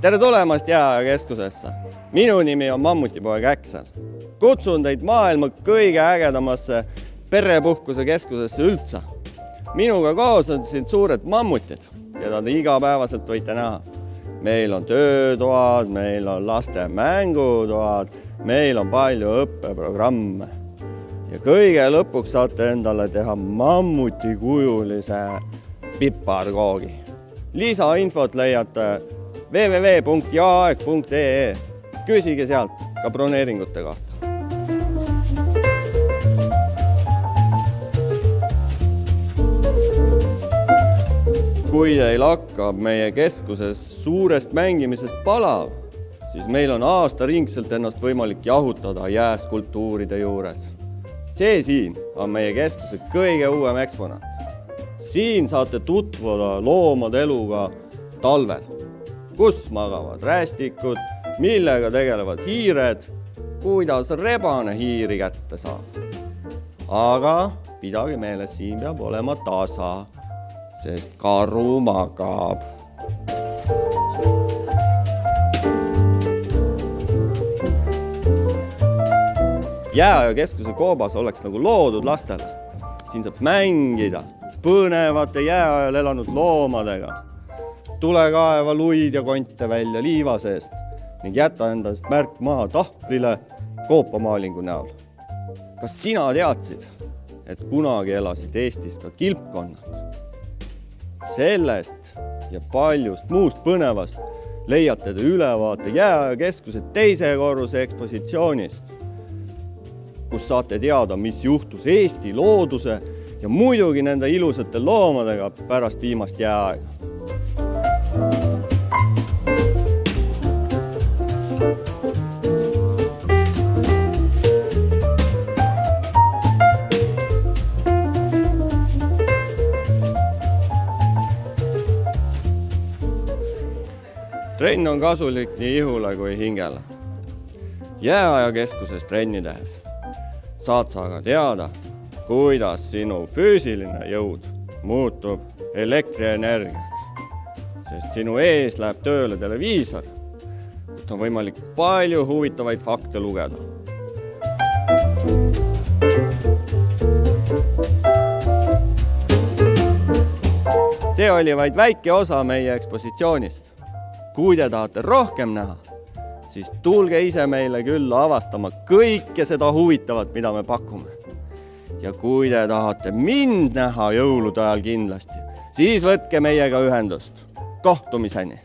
Tere tulemast Jääajakeskusesse! Minu nimi on Mammutipoeg Äksel. Kutsun teid maailma kõige ägedamasse perepuhkuse keskusesse üldse. Minuga koos on siin suured mammutid, keda te igapäevaselt võite näha. Meil on töötoad, meil on laste mängutoad, meil on palju õppeprogramme. Ja kõige lõpuks saate endale teha mammutikujulise piparkoogi. Lisainfot leiate www.jaaeg.ee. Küsige sealt ka broneeringute kohta. Kui teil hakkab meie keskuses suurest mängimisest palav, siis meil on aastaringselt ennast võimalik jahutada jääskulptuuride juures. See siin on meie keskuse kõige uuem eksponaat. Siin saate tutvuda loomade eluga talvel, kus magavad rästikud, millega tegelevad hiired, kuidas rebane hiiri kätte saab. Aga pidage meeles, siin peab olema tasa, sest karu magab. Jääajakeskuse koobas oleks nagu loodud lastele. Siin saab mängida põnevate jääajal elanud loomadega. Tule kaeva luid ja konte välja liiva seest ning jäta endast märk maha tahvlile koopamaalingu näol. Kas sina teadsid, et kunagi elasid Eestis ka kilpkonnad? Sellest ja paljust muust põnevast leiate te ülevaate Jääajakeskuse teise korruse ekspositsioonist, kus saate teada, mis juhtus Eesti looduse ja muidugi nende ilusate loomadega pärast viimast jääaega. Trenn on kasulik nii ihule kui hingele. Jääajakeskuses trenni tehes saad sa aga teada, kuidas sinu füüsiline jõud muutub elektrienergiaks, sest sinu ees läheb tööle televiisor, kust on võimalik palju huvitavaid fakte lugeda. See oli vaid väike osa meie ekspositsioonist. Kui te tahate rohkem näha, siis tulge ise meile külla avastama kõike seda huvitavat, mida me pakume. Ja kui te tahate mind näha jõulude ajal kindlasti, siis võtke meiega ühendust. Kohtumiseni!